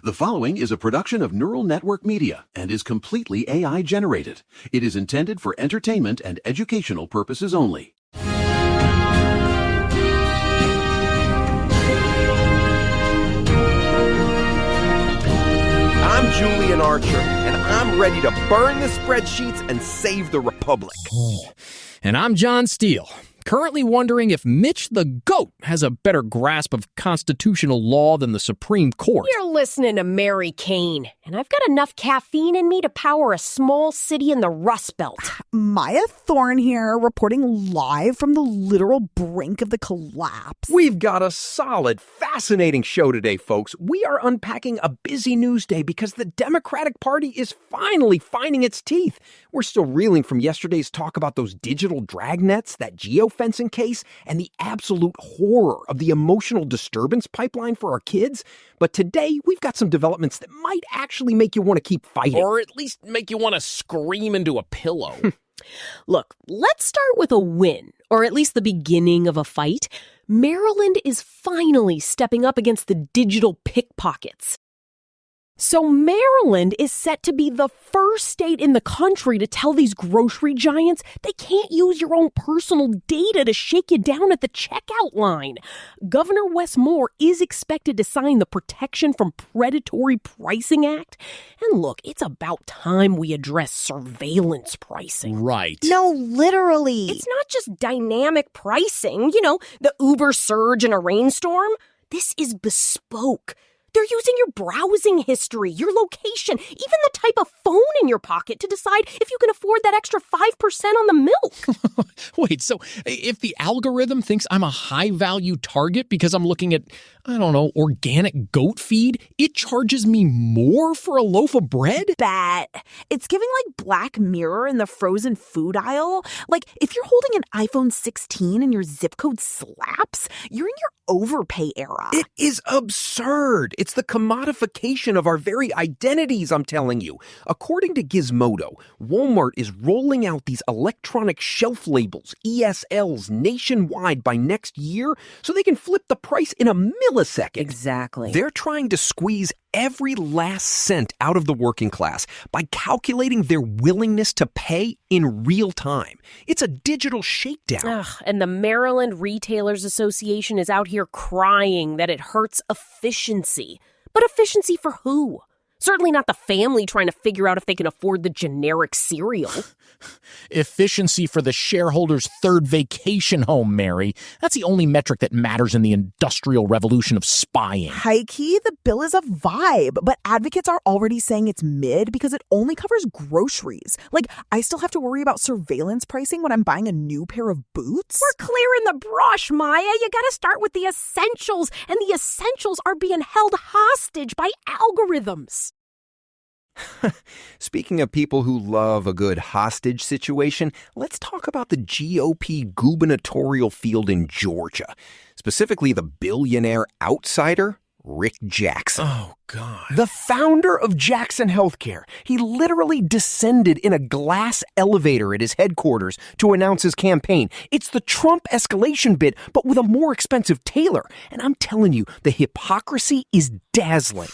The following is a production of Neural Network Media and is completely AI generated. It is intended for entertainment and educational purposes only. I'm Julian Archer, and I'm ready to burn the spreadsheets and save the Republic. And I'm John Steele, currently wondering if Mitch the Goat has a better grasp of constitutional law than the Supreme Court. You're listening to Mary Kane, and I've got enough caffeine in me to power a small city in the Rust Belt. Maya Thorne here, reporting live from the literal brink of the collapse. We've got a solid, fascinating show today, folks. We are unpacking a busy news day because the Democratic Party is finally finding its teeth. We're still reeling from yesterday's talk about those digital dragnets, that geofencing case, and the absolute horror of the emotional disturbance pipeline for our kids. But today, we've got some developments that might actually make you want to keep fighting. Or at least make you want to scream into a pillow. Look, let's start with a win, or at least the beginning of a fight. Maryland is finally stepping up against the digital pickpockets. So Maryland is set to be the first state in the country to tell these grocery giants they can't use your own personal data to shake you down at the checkout line. Governor Wes Moore is expected to sign the Protection from Predatory Pricing Act. And look, it's about time we address surveillance pricing. Right. No, literally. It's not just dynamic pricing, the Uber surge in a rainstorm. This is bespoke. They're using your browsing history, your location, even the type of phone in your pocket to decide if you can afford that extra 5% on the milk. Wait, so if the algorithm thinks I'm a high-value target because I'm looking at, organic goat feed, it charges me more for a loaf of bread? Bet. It's giving like Black Mirror in the frozen food aisle. Like, if you're holding an iPhone 16 and your zip code slaps, you're in your overpay era. It is absurd. It's the commodification of our very identities, I'm telling you. According to Gizmodo, Walmart is rolling out these electronic shelf labels, ESLs, nationwide by next year so they can flip the price in a millisecond. Exactly. They're trying to squeeze every last cent out of the working class by calculating their willingness to pay in real time. It's a digital shakedown. And the Maryland Retailers Association is out here crying that it hurts efficiency. But efficiency for who? Certainly not the family trying to figure out if they can afford the generic cereal. Efficiency for the shareholders' third vacation home, Mary. That's the only metric that matters in the industrial revolution of spying. High-key, the bill is a vibe, but advocates are already saying it's mid because it only covers groceries. Like, I still have to worry about surveillance pricing when I'm buying a new pair of boots. We're clearing the brush, Maya. You gotta start with the essentials, and the essentials are being held hostage by algorithms. Speaking of people who love a good hostage situation, let's talk about the GOP gubernatorial field in Georgia. Specifically, the billionaire outsider, Rick Jackson. Oh, God. The founder of Jackson Healthcare. He literally descended in a glass elevator at his headquarters to announce his campaign. It's the Trump escalation bit, but with a more expensive tailor. And I'm telling you, the hypocrisy is dazzling.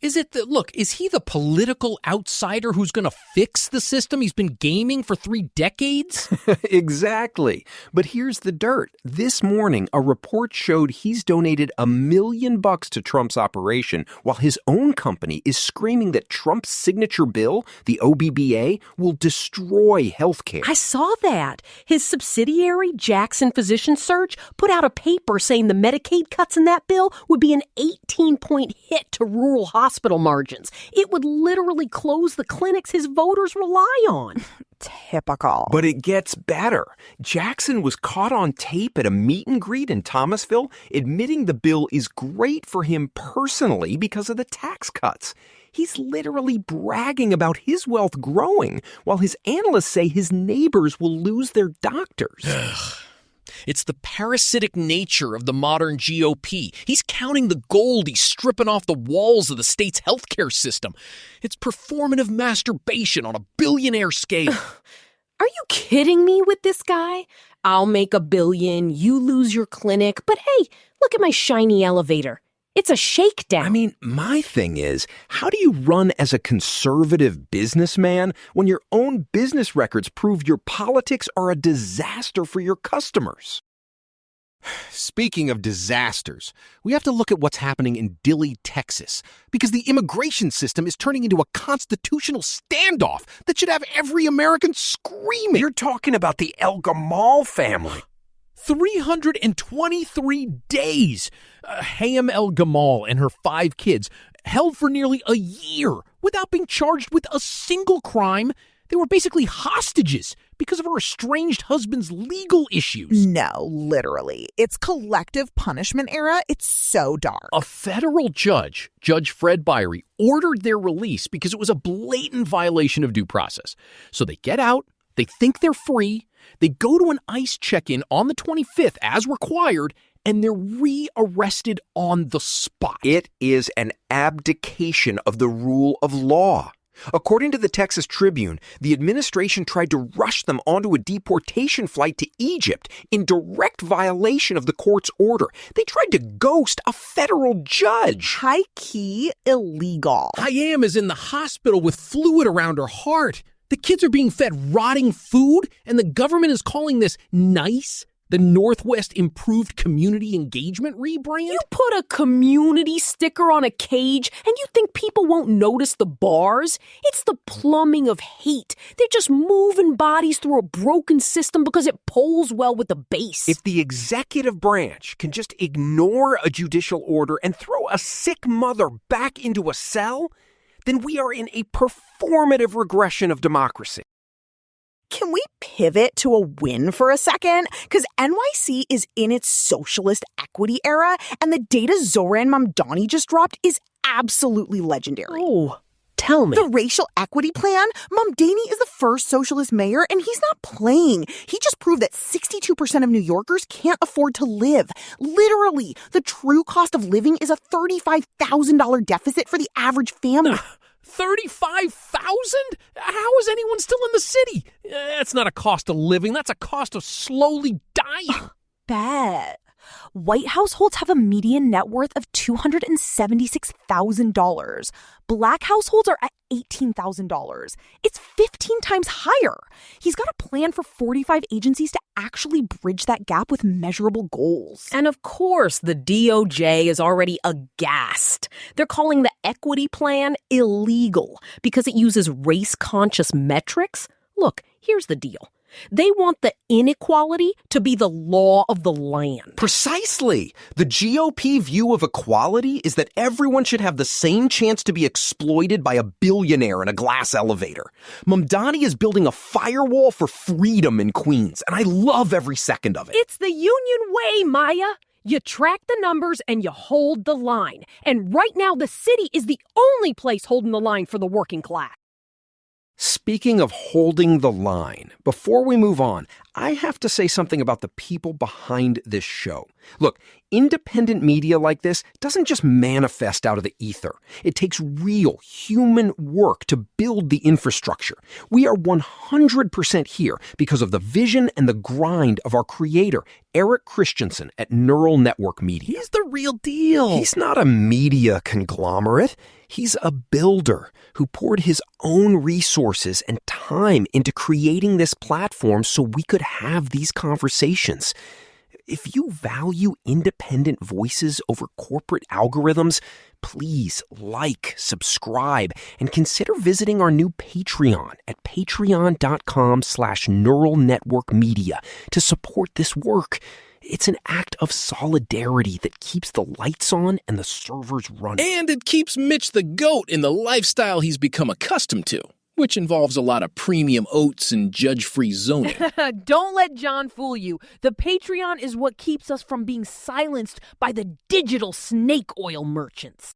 Is he the political outsider who's going to fix the system he's been gaming for 3 decades? Exactly. But here's the dirt. This morning, a report showed he's donated $1 million to Trump's operation, while his own company is screaming that Trump's signature bill, the OBBA, will destroy healthcare. I saw that. His subsidiary, Jackson Physician Search, put out a paper saying the Medicaid cuts in that bill would be an 18-point hit to rural hospital margins. It would literally close the clinics his voters rely on. Typical. But it gets better. Jackson was caught on tape at a meet and greet in Thomasville, admitting the bill is great for him personally because of the tax cuts. He's literally bragging about his wealth growing, while his analysts say his neighbors will lose their doctors. It's the parasitic nature of the modern GOP. He's counting the gold he's stripping off the walls of the state's healthcare system. It's performative masturbation on a billionaire scale. Are you kidding me with this guy? I'll make $1 billion, you lose your clinic, but hey, look at my shiny elevator. It's a shakedown. I mean, my thing is, how do you run as a conservative businessman when your own business records prove your politics are a disaster for your customers? Speaking of disasters, we have to look at what's happening in Dilley, Texas, because the immigration system is turning into a constitutional standoff that should have every American screaming. You're talking about the El Gamal family. 323 days. Hayam El Gamal and her 5 kids held for nearly a year without being charged with a single crime. They were basically hostages because of her estranged husband's legal issues. No, literally. It's collective punishment era. It's so dark. A federal judge, Judge Fred Byrie, ordered their release because it was a blatant violation of due process. So they get out, they think they're free, they go to an ICE check-in on the 25th as required, and they're re-arrested on the spot. It is an abdication of the rule of law. According to the Texas Tribune, the administration tried to rush them onto a deportation flight to Egypt in direct violation of the court's order. They tried to ghost a federal judge. High-key illegal. Hayam is in the hospital with fluid around her heart. The kids are being fed rotting food, and the government is calling this nice. The Northwest Improved Community Engagement rebrand? You put a community sticker on a cage and you think people won't notice the bars? It's the plumbing of hate. They're just moving bodies through a broken system because it polls well with the base. If the executive branch can just ignore a judicial order and throw a sick mother back into a cell, then we are in a performative regression of democracy. Can we pivot to a win for a second? Because NYC is in its socialist equity era, and the data Zoran Mamdani just dropped is absolutely legendary. Oh, tell me. The racial equity plan? Mamdani is the first socialist mayor, and he's not playing. He just proved that 62% of New Yorkers can't afford to live. Literally, the true cost of living is a $35,000 deficit for the average family. 35,000? How is anyone still in the city? That's not a cost of living. That's a cost of slowly dying. Bet. White households have a median net worth of $276,000. Black households are at $18,000. It's 15 times higher. He's got a plan for 45 agencies to actually bridge that gap with measurable goals. And of course, the DOJ is already aghast. They're calling the equity plan illegal because it uses race-conscious metrics. Look, here's the deal. They want the inequality to be the law of the land. Precisely. The GOP view of equality is that everyone should have the same chance to be exploited by a billionaire in a glass elevator. Mamdani is building a firewall for freedom in Queens, and I love every second of it. It's the union way, Maya. You track the numbers and you hold the line. And right now, the city is the only place holding the line for the working class. Speaking of holding the line, before we move on, I have to say something about the people behind this show. Look, independent media like this doesn't just manifest out of the ether. It takes real human work to build the infrastructure. We are 100% here because of the vision and the grind of our creator, Eric Christensen at Neural Network Media. He's the real deal. He's not a media conglomerate. He's a builder who poured his own resources and time into creating this platform so we could have these conversations. If you value independent voices over corporate algorithms, please like, subscribe, and consider visiting our new Patreon at patreon.com/neural network media to support this work. It's an act of solidarity that keeps the lights on and the servers running. And it keeps Mitch the GOAT in the lifestyle he's become accustomed to, which involves a lot of premium oats and judge-free zoning. Don't let John fool you. The Patreon is what keeps us from being silenced by the digital snake oil merchants.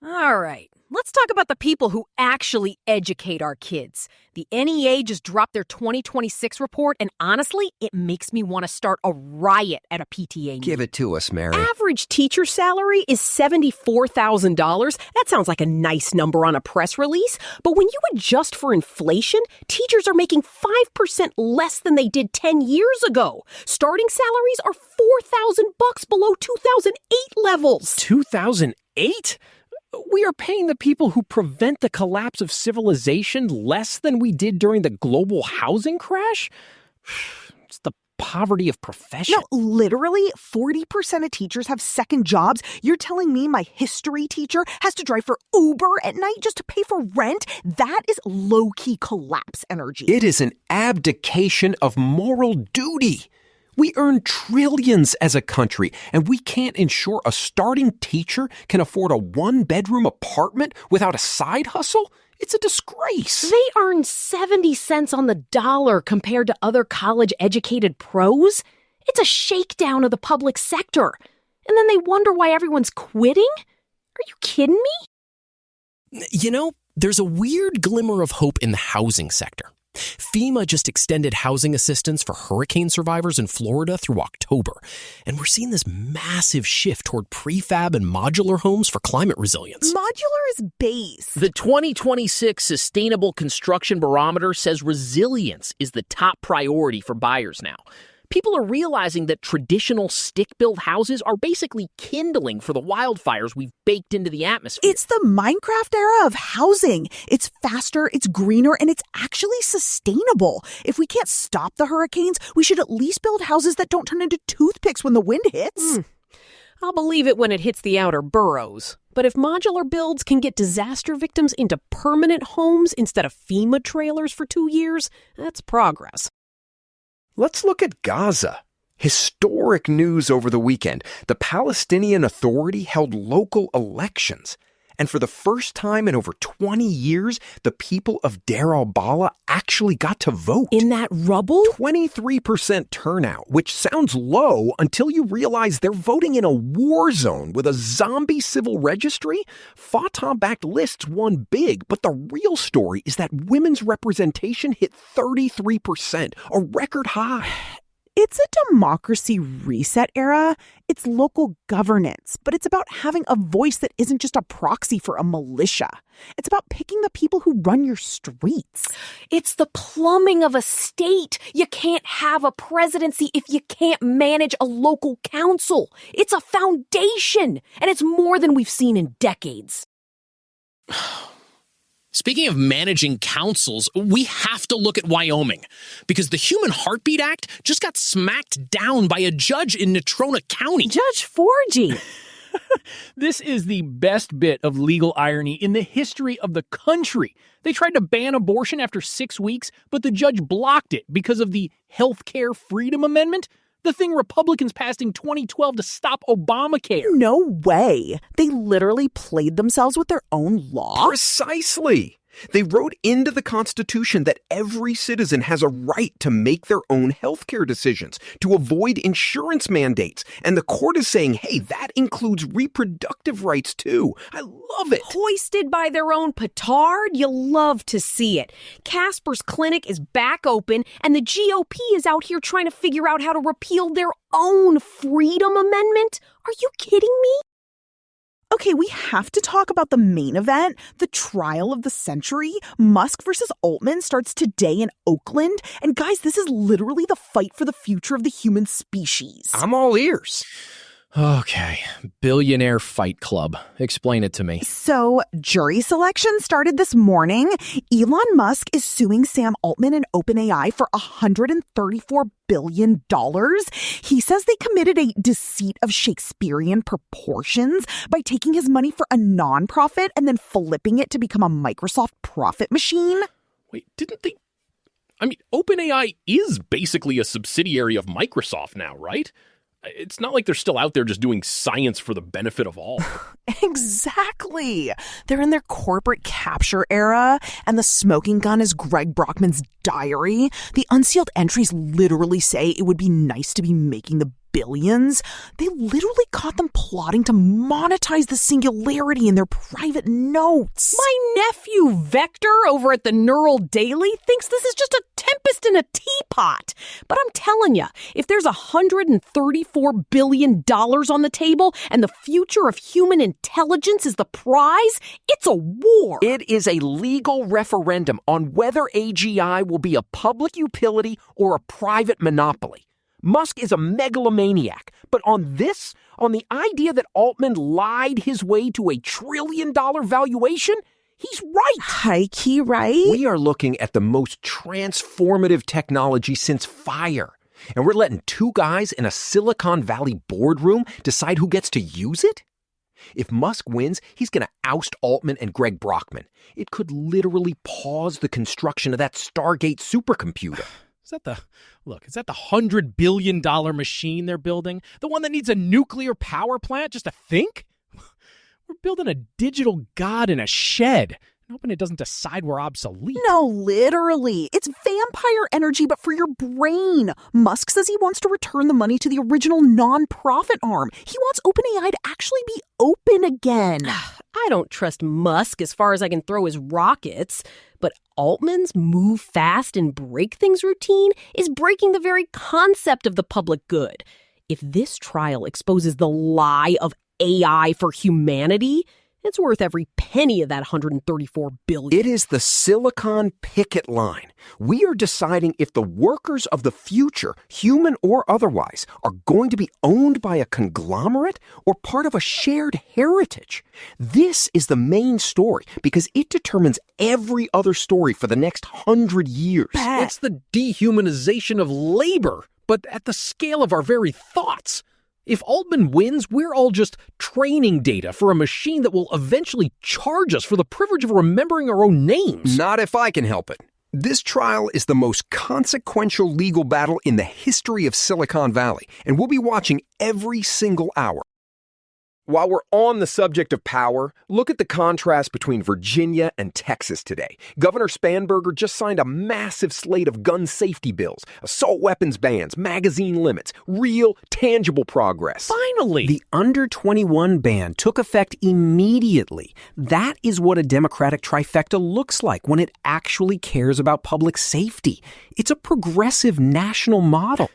All right, let's talk about the people who actually educate our kids. The NEA just dropped their 2026 report, and honestly, it makes me want to start a riot at a PTA meeting. Give it to us, Mary. Average teacher salary is $74,000. That sounds like a nice number on a press release. But when you adjust for inflation, teachers are making 5% less than they did 10 years ago. Starting salaries are $4,000 below 2008 levels. 2008? We are paying the people who prevent the collapse of civilization less than we did during the global housing crash? It's the poverty of profession. No, literally 40% of teachers have second jobs. You're telling me my history teacher has to drive for Uber at night just to pay for rent? That is low-key collapse energy. It is an abdication of moral duty. We earn trillions as a country, and we can't ensure a starting teacher can afford a one-bedroom apartment without a side hustle? It's a disgrace. They earn 70 cents on the dollar compared to other college-educated pros. It's a shakedown of the public sector. And then they wonder why everyone's quitting? Are you kidding me? You know, there's a weird glimmer of hope in the housing sector. FEMA just extended housing assistance for hurricane survivors in Florida through October, and we're seeing this massive shift toward prefab and modular homes for climate resilience. Modular is base. The 2026 Sustainable Construction Barometer says resilience is the top priority for buyers now. People are realizing that traditional stick-built houses are basically kindling for the wildfires we've baked into the atmosphere. It's the Minecraft era of housing. It's faster, it's greener, and it's actually sustainable. If we can't stop the hurricanes, we should at least build houses that don't turn into toothpicks when the wind hits. I'll believe it when it hits the outer boroughs. But if modular builds can get disaster victims into permanent homes instead of FEMA trailers for 2 years, that's progress. Let's look at Gaza. Historic news over the weekend. The Palestinian Authority held local elections. And for the first time in over 20 years, the people of Deir al-Balah actually got to vote. In that rubble? 23% turnout, which sounds low until you realize they're voting in a war zone with a zombie civil registry. Fatah-backed lists won big, but the real story is that women's representation hit 33%, a record high. It's a democracy reset era. It's local governance, but it's about having a voice that isn't just a proxy for a militia. It's about picking the people who run your streets. It's the plumbing of a state. You can't have a presidency if you can't manage a local council. It's a foundation, and it's more than we've seen in decades. Speaking of managing councils, we have to look at Wyoming, because the Human Heartbeat Act just got smacked down by a judge in Natrona County. Judge Forgy. This is the best bit of legal irony in the history of the country. They tried to ban abortion after 6 weeks, but the judge blocked it because of the Healthcare Freedom Amendment, the thing Republicans passed in 2012 to stop Obamacare. No way. They literally played themselves with their own law. Precisely. They wrote into the Constitution that every citizen has a right to make their own healthcare decisions, to avoid insurance mandates. And the court is saying, hey, that includes reproductive rights too. I love it. Hoisted by their own petard? You'll love to see it. Casper's Clinic is back open, and the GOP is out here trying to figure out how to repeal their own Freedom Amendment. Are you kidding me? Okay, we have to talk about the main event, the trial of the century. Musk versus Altman starts today in Oakland. And guys, this is literally the fight for the future of the human species. I'm all ears. Okay, Billionaire Fight Club. Explain it to me. So, jury selection started this morning. Elon Musk is suing Sam Altman and OpenAI for $134 billion. He says they committed a deceit of Shakespearean proportions by taking his money for a nonprofit and then flipping it to become a Microsoft profit machine. Wait, didn't they... I mean, OpenAI is basically a subsidiary of Microsoft now, right? It's not like they're still out there just doing science for the benefit of all. Exactly. They're in their corporate capture era, and the smoking gun is Greg Brockman's diary. The unsealed entries literally say it would be nice to be making the billions. They literally caught them plotting to monetize the singularity in their private notes. My nephew Vector over at the Neural Daily thinks this is just a tempest in a teapot. But I'm telling you, if there's $134 billion on the table and the future of human intelligence is the prize, it's a war. It is a legal referendum on whether AGI will be a public utility or a private monopoly. Musk is a megalomaniac, but on the idea that Altman lied his way to a $1 trillion valuation, he's right. High-key right? We are looking at the most transformative technology since fire. And we're letting two guys in a Silicon Valley boardroom decide who gets to use it? If Musk wins, he's going to oust Altman and Greg Brockman. It could literally pause the construction of that Stargate supercomputer. Is that the $100 billion machine they're building? The one that needs a nuclear power plant just to think? We're building a digital god in a shed. Hoping it doesn't decide we're obsolete. No, literally. It's vampire energy, but for your brain. Musk says he wants to return the money to the original non-profit arm. He wants OpenAI to actually be open again. I don't trust Musk as far as I can throw his rockets, but Altman's move fast and break things routine is breaking the very concept of the public good. If this trial exposes the lie of AI for humanity, it's worth every penny of that $134 billion. It is the Silicon picket line. We are deciding if the workers of the future, human or otherwise, are going to be owned by a conglomerate or part of a shared heritage. This is the main story because it determines every other story for the next 100 years. It's the dehumanization of labor, but at the scale of our very thoughts. If Altman wins, we're all just training data for a machine that will eventually charge us for the privilege of remembering our own names. Not if I can help it. This trial is the most consequential legal battle in the history of Silicon Valley, and we'll be watching every single hour. While we're on the subject of power, look at the contrast between Virginia and Texas today. Governor Spanberger just signed a massive slate of gun safety bills, assault weapons bans, magazine limits, real, tangible progress. Finally! The under 21 ban took effect immediately. That is what a Democratic trifecta looks like when it actually cares about public safety. It's a progressive national model.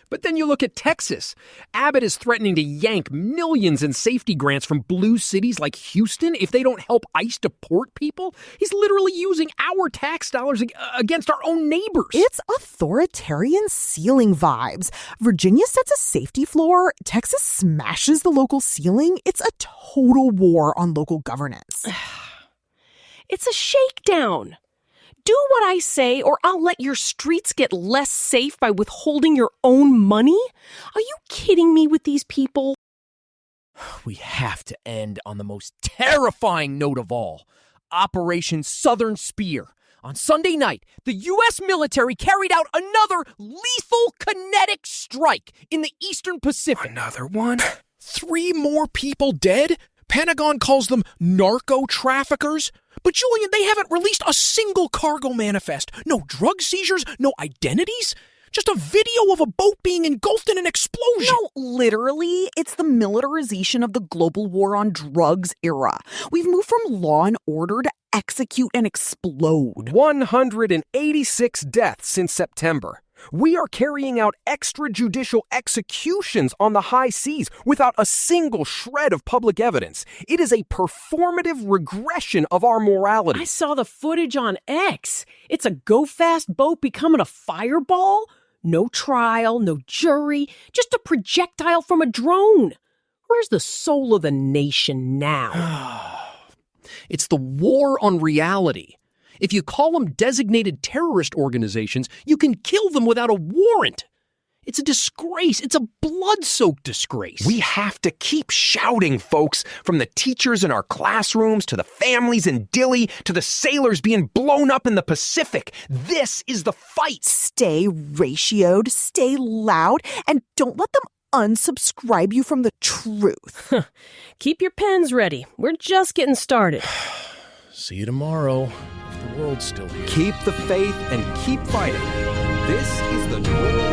But then you look at Texas. Abbott is threatening to yank millions in safety grants from blue cities like Houston if they don't help ICE deport people. He's literally using our tax dollars against our own neighbors. It's authoritarian ceiling vibes. Virginia sets a safety floor. Texas smashes the local ceiling. It's a total war on local governance. It's a shakedown. Do what I say, or I'll let your streets get less safe by withholding your own money? Are you kidding me with these people? We have to end on the most terrifying note of all. Operation Southern Spear. On Sunday night, the U.S. military carried out another lethal kinetic strike in the Eastern Pacific. Another one? 3 more people dead? Pentagon calls them narco-traffickers. But Julian, they haven't released a single cargo manifest. No drug seizures, no identities. Just a video of a boat being engulfed in an explosion. No, literally, it's the militarization of the global war on drugs era. We've moved from law and order to execute and explode. 186 deaths since September. We are carrying out extrajudicial executions on the high seas without a single shred of public evidence. It is a performative regression of our morality. I saw the footage on X. It's a go-fast boat becoming a fireball. No trial, no jury, just a projectile from a drone. Where's the soul of the nation now? It's the war on reality. If you call them designated terrorist organizations, you can kill them without a warrant. It's a disgrace. It's a blood-soaked disgrace. We have to keep shouting, folks, from the teachers in our classrooms to the families in Dilley to the sailors being blown up in the Pacific. This is the fight. Stay ratioed, stay loud, and don't let them unsubscribe you from the truth. Keep your pens ready. We're just getting started. See you tomorrow. The world's still here. Keep the faith and keep fighting. This is the Neural